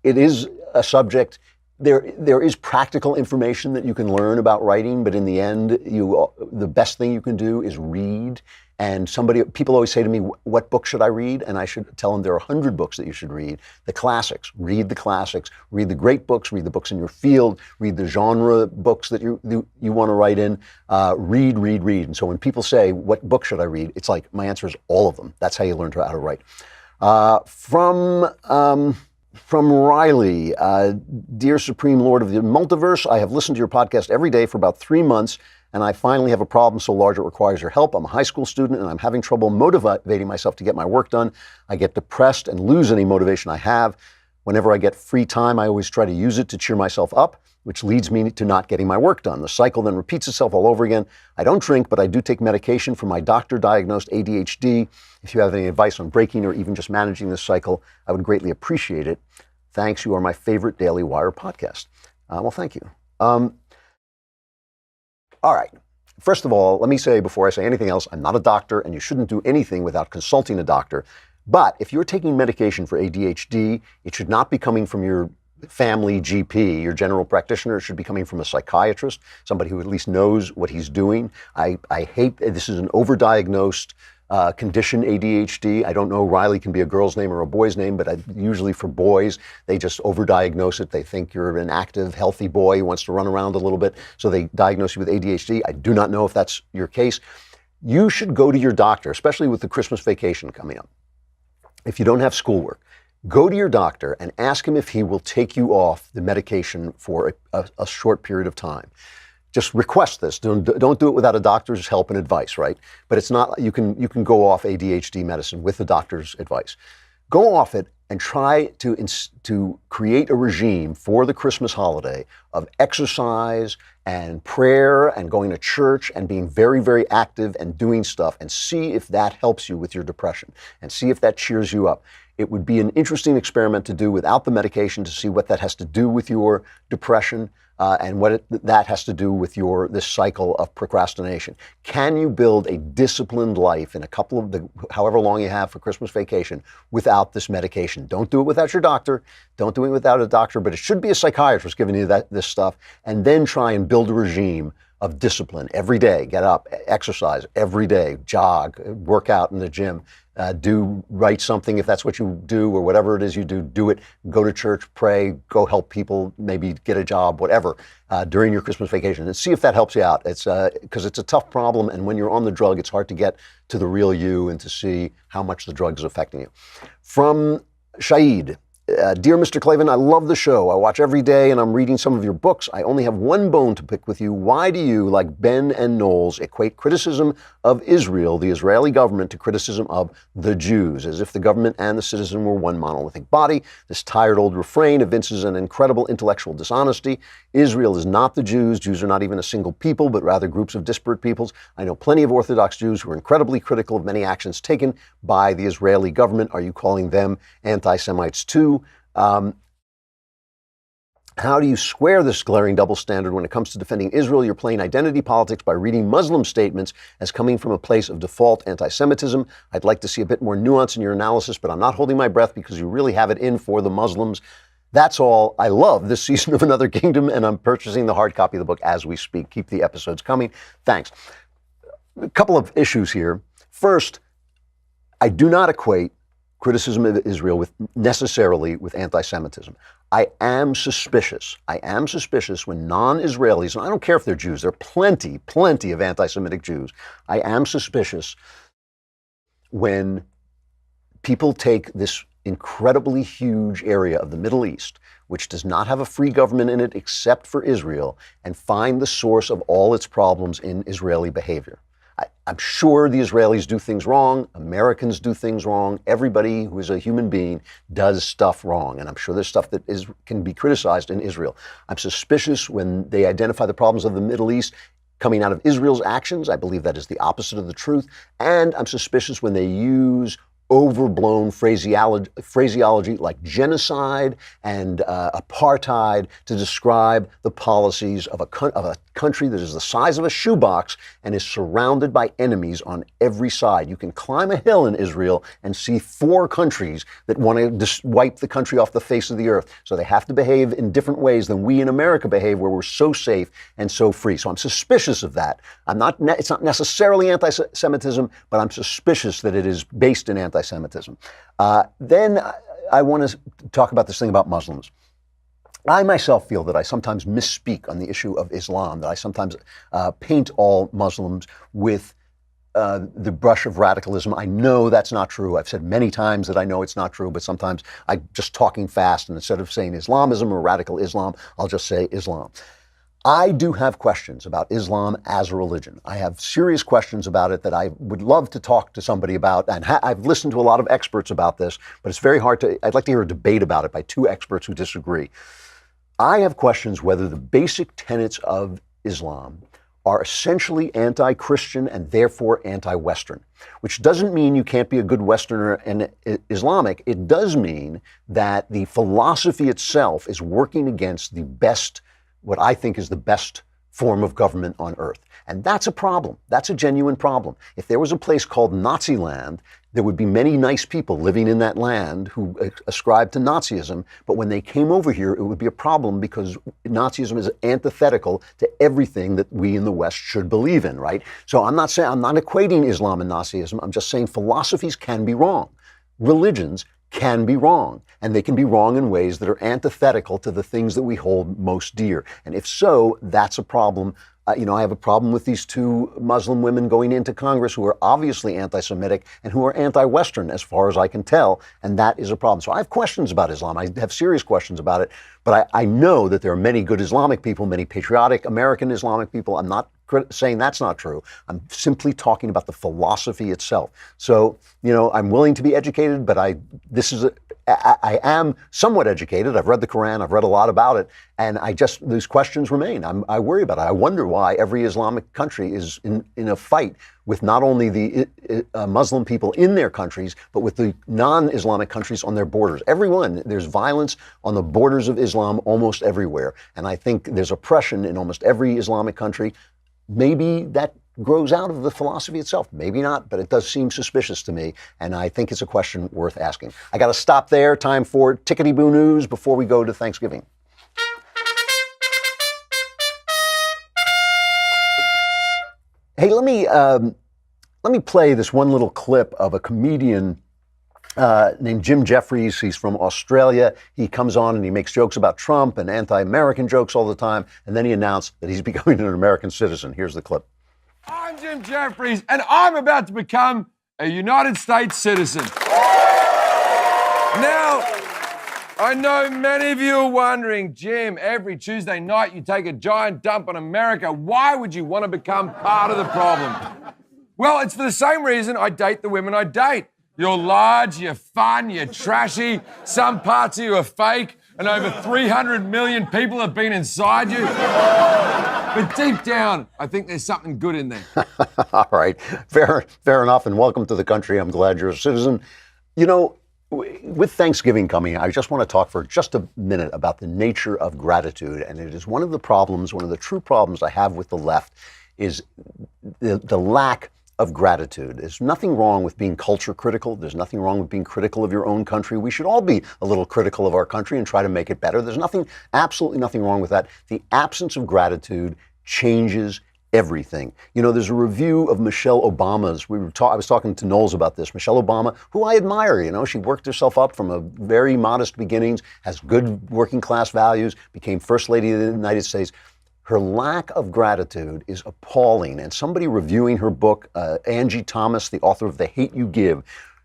is a subject there is practical information that you can learn about writing, but in the end, the best thing you can do is read. And people always say to me, what book should I read? And I should tell them there are 100 books that you should read. The classics, read the great books, read the books in your field, read the genre books that you want to write in, read. And so when people say, what book should I read? It's like, my answer is all of them. That's how you learn how to write. From Riley, Dear Supreme Lord of the Multiverse, I have listened to your podcast every day for about 3 months, and I finally have a problem so large it requires your help. I'm a high school student, and I'm having trouble motivating myself to get my work done. I get depressed and lose any motivation I have. Whenever I get free time, I always try to use it to cheer myself up, which leads me to not getting my work done. The cycle then repeats itself all over again. I don't drink, but I do take medication for my doctor-diagnosed ADHD. If you have any advice on breaking or even just managing this cycle, I would greatly appreciate it. Thanks. You are my favorite Daily Wire podcast. Well, thank you. All right. First of all, let me say before I say anything else, I'm not a doctor, and you shouldn't do anything without consulting a doctor. But if you're taking medication for ADHD, it should not be coming from your family GP, your general practitioner. It should be coming from a psychiatrist, somebody who at least knows what he's doing. I hate, this is an overdiagnosed condition, ADHD. I don't know, Riley can be a girl's name or a boy's name, but usually for boys, they just overdiagnose it. They think you're an active, healthy boy who wants to run around a little bit, so they diagnose you with ADHD. I do not know if that's your case. You should go to your doctor, especially with the Christmas vacation coming up. If you don't have schoolwork, go to your doctor and ask him if he will take you off the medication for a short period of time. Just request this. Don't do it without a doctor's help and advice, right? But it's not, you can go off ADHD medicine with the doctor's advice. Go off it and try to create a regime for the Christmas holiday of exercise and prayer and going to church and being very, very active and doing stuff, and see if that helps you with your depression and see if that cheers you up. It would be an interesting experiment to do without the medication to see what that has to do with your depression and what that has to do with this cycle of procrastination. Can you build a disciplined life in however long you have for Christmas vacation without this medication? Don't do it without your doctor. Don't do it without a doctor, but it should be a psychiatrist giving you this stuff, and then try and build a regime of discipline every day. Get up, exercise every day, jog, work out in the gym, write something if that's what you do, or whatever it is you do it. Go to church, pray, go help people, maybe get a job, whatever, during your Christmas vacation, and see if that helps you out. It's because it's a tough problem, and when you're on the drug, it's hard to get to the real you and to see how much the drug is affecting you. From Shaid. Dear Mr. Klavan, I love the show. I watch every day and I'm reading some of your books. I only have one bone to pick with you. Why do you, like Ben and Knowles, equate criticism of Israel, the Israeli government, to criticism of the Jews, as if the government and the citizen were one monolithic body? This tired old refrain evinces an incredible intellectual dishonesty. Israel is not the Jews. Jews are not even a single people, but rather groups of disparate peoples. I know plenty of Orthodox Jews who are incredibly critical of many actions taken by the Israeli government. Are you calling them anti-Semites too? How do you square this glaring double standard when it comes to defending Israel? You're playing identity politics by reading Muslim statements as coming from a place of default anti-Semitism. I'd like to see a bit more nuance in your analysis, but I'm not holding my breath because you really have it in for the Muslims. That's all. I love this season of Another Kingdom, and I'm purchasing the hard copy of the book as we speak. Keep the episodes coming. Thanks. A couple of issues here. First, I do not equate criticism of Israel necessarily with anti-Semitism. I am suspicious when non-Israelis, and I don't care if they're Jews, there are plenty of anti-Semitic Jews. I am suspicious when people take this incredibly huge area of the Middle East, which does not have a free government in it except for Israel, and find the source of all its problems in Israeli behavior. I'm sure the Israelis do things wrong. Americans do things wrong. Everybody who is a human being does stuff wrong. And I'm sure there's stuff that can be criticized in Israel. I'm suspicious when they identify the problems of the Middle East coming out of Israel's actions. I believe that is the opposite of the truth. And I'm suspicious when they use overblown phraseology like genocide and apartheid to describe the policies of a country that is the size of a shoebox and is surrounded by enemies on every side. You can climb a hill in Israel and see 4 countries that want to wipe the country off the face of the earth. So they have to behave in different ways than we in America behave, where we're so safe and so free. So I'm suspicious of that. It's not necessarily anti-Semitism, but I'm suspicious that it is based in anti-Semitism. Then I want to talk about this thing about Muslims. I myself feel that I sometimes misspeak on the issue of Islam, that I sometimes paint all Muslims with the brush of radicalism. I know that's not true. I've said many times that I know it's not true, but sometimes I'm just talking fast, and instead of saying Islamism or radical Islam, I'll just say Islam. I do have questions about Islam as a religion. I have serious questions about it that I would love to talk to somebody about, and I've listened to a lot of experts about this, but it's very hard to, I'd like to hear a debate about it by 2 experts who disagree. I have questions whether the basic tenets of Islam are essentially anti-Christian and therefore anti-Western, which doesn't mean you can't be a good Westerner and Islamic. It does mean that the philosophy itself is working against the best, what I think is the best form of government on earth. And that's a problem. That's a genuine problem. If there was a place called Nazi land, there would be many nice people living in that land who ascribed to Nazism, but when they came over here, it would be a problem because Nazism is antithetical to everything that we in the West should believe in, right? So I'm not equating Islam and Nazism. I'm just saying philosophies can be wrong. Religions can be wrong, and they can be wrong in ways that are antithetical to the things that we hold most dear. And if so, that's a problem. I have a problem with these 2 Muslim women going into Congress who are obviously anti-Semitic and who are anti-Western, as far as I can tell, and that is a problem. So I have questions about Islam. I have serious questions about it, but I know that there are many good Islamic people, many patriotic American Islamic people. I'm not saying that's not true. I'm simply talking about the philosophy itself. So, I'm willing to be educated, but I am somewhat educated. I've read the Quran. I've read a lot about it. And these questions remain. I worry about it. I wonder why every Islamic country is in a fight with not only the Muslim people in their countries, but with the non-Islamic countries on their borders. Everyone, there's violence on the borders of Islam almost everywhere. And I think there's oppression in almost every Islamic country. Maybe that grows out of the philosophy itself. Maybe not, but it does seem suspicious to me, and I think it's a question worth asking. I got to stop there. Time for Tickety-Boo News before we go to Thanksgiving. Hey, let me play this one little clip of a comedian named Jim Jeffries. He's from Australia. He comes on and he makes jokes about Trump and anti-American jokes all the time. And then he announced that he's becoming an American citizen. Here's the clip. I'm Jim Jeffries, and I'm about to become a United States citizen. Now, I know many of you are wondering, Jim, every Tuesday night you take a giant dump on America. Why would you want to become part of the problem? Well, it's for the same reason I date the women I date. You're large, you're fun, you're trashy, some parts of you are fake, and over 300 million people have been inside you. But deep down, I think there's something good in there. All right, fair enough, and welcome to the country. I'm glad you're a citizen. With Thanksgiving coming, I just want to talk for just a minute about the nature of gratitude, and it is one of the true problems I have with the left is the lack of gratitude. There's nothing wrong with being culture critical. There's nothing wrong with being critical of your own country. We should all be a little critical of our country and try to make it better. There's absolutely nothing wrong with that. The absence of gratitude changes everything. There's a review of Michelle Obama's. I was talking to Knowles about this. Michelle Obama, who I admire. She worked herself up from a very modest beginnings, has good working class values, became First Lady of the United States. Her lack of gratitude is appalling. And somebody reviewing her book, Angie Thomas, the author of The Hate U Give,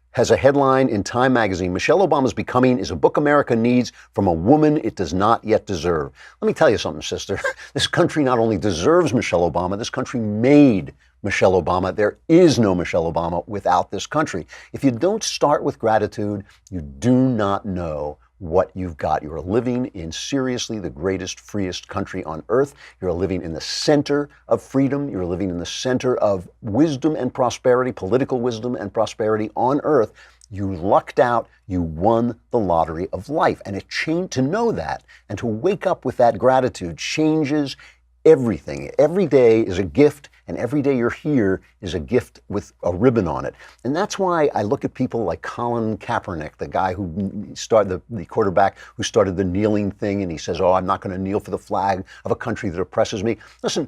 has a headline in Time magazine: Michelle Obama's Becoming is a book America needs from a woman it does not yet deserve. Let me tell you something, sister. This country not only deserves Michelle Obama, this country made Michelle Obama. There is no Michelle Obama without this country. If you don't start with gratitude, you do not know what you've got. You are living in seriously the greatest, freest country on earth. You're living in the center of freedom. You're living in the center of wisdom and prosperity, political wisdom and prosperity on earth. You lucked out. You won the lottery of life. And to know that and to wake up with that gratitude changes everything. Every day is a gift, and every day you're here is a gift with a ribbon on it. And that's why I look at people like Colin Kaepernick, the guy who started, the quarterback who started the kneeling thing, and he says, oh, I'm not going to kneel for the flag of a country that oppresses me. Listen,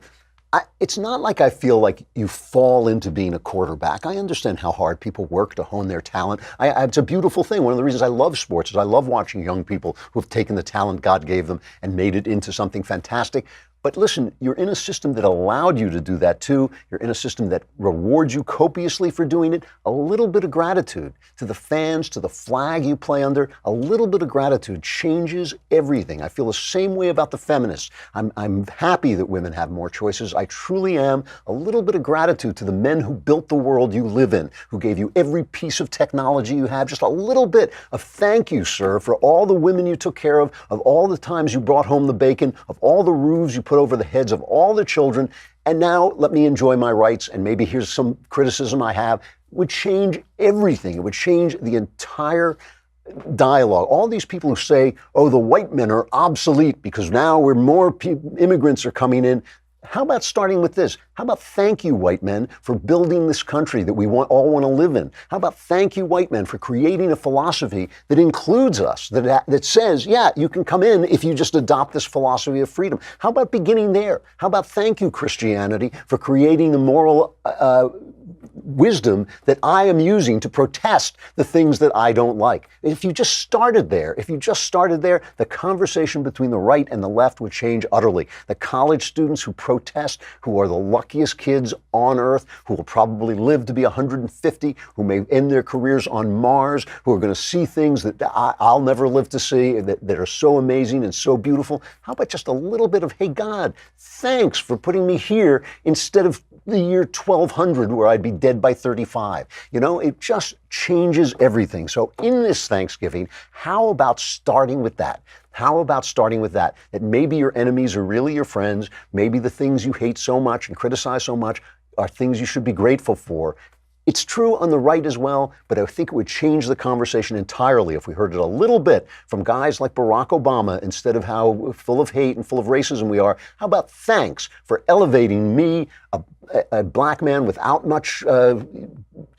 it's not like I feel like you fall into being a quarterback. I understand how hard people work to hone their talent. It's a beautiful thing. One of the reasons I love sports is I love watching young people who have taken the talent God gave them and made it into something fantastic. But listen, you're in a system that allowed you to do that too. You're in a system that rewards you copiously for doing it. A little bit of gratitude to the fans, to the flag you play under, a little bit of gratitude changes everything. I feel the same way about the feminists. I'm happy that women have more choices. I truly am. A little bit of gratitude to the men who built the world you live in, who gave you every piece of technology you have. Just a little bit of thank you, sir, for all the women you took care of all the times you brought home the bacon, of all the roofs you put over the heads of all the children. And now let me enjoy my rights. And maybe here's some criticism I have. It would change everything. It would change the entire dialogue. All these people who say, oh, the white men are obsolete because now more immigrants are coming in. How about starting with this? How about thank you, white men, for building this country that we all want to live in? How about thank you, white men, for creating a philosophy that includes us, that says, yeah, you can come in if you just adopt this philosophy of freedom? How about beginning there? How about thank you, Christianity, for creating the moral wisdom that I am using to protest the things that I don't like? If you just started there, the conversation between the right and the left would change utterly. The college students who protest, who are the luckiest kids on earth, who will probably live to be 150, who may end their careers on Mars, who are going to see things that I'll never live to see, that are so amazing and so beautiful. How about just a little bit of, hey, God, thanks for putting me here instead of the year 1200 where I'd be dead by 35. You know, it just changes everything. So in this Thanksgiving, how about starting with that? How about starting with that? That maybe your enemies are really your friends. Maybe the things you hate so much and criticize so much are things you should be grateful for. It's true on the right as well, but I think it would change the conversation entirely if we heard it a little bit from guys like Barack Obama instead of how full of hate and full of racism we are. How about thanks for elevating me, a black man without much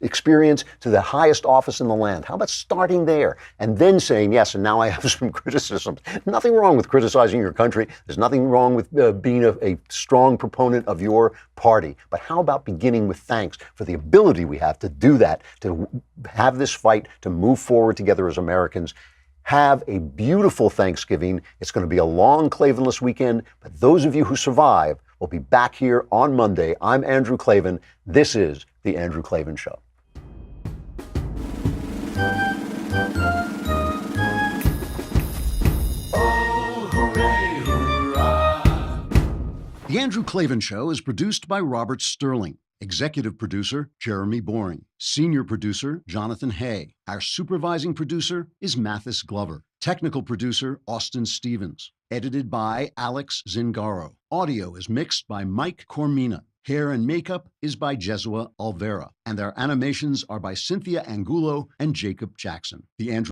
experience, to the highest office in the land? How about starting there and then saying, yes, and now I have some criticisms. Nothing wrong with criticizing your country. There's nothing wrong with being a strong proponent of your party. But how about beginning with thanks for the ability we have to do that, to have this fight, to move forward together as Americans? Have a beautiful Thanksgiving. It's going to be a long Klavanless weekend, but those of you who survive will be back here on Monday. I'm Andrew Klavan. This is The Andrew Klavan Show. The Andrew Klavan Show is produced by Robert Sterling. Executive producer, Jeremy Boring. Senior producer, Jonathan Hay. Our supervising producer is Mathis Glover. Technical producer, Austin Stevens. Edited by Alex Zingaro. Audio is mixed by Mike Cormina. Hair and makeup is by Jesua Alvera. And our animations are by Cynthia Angulo and Jacob Jackson. The Andrew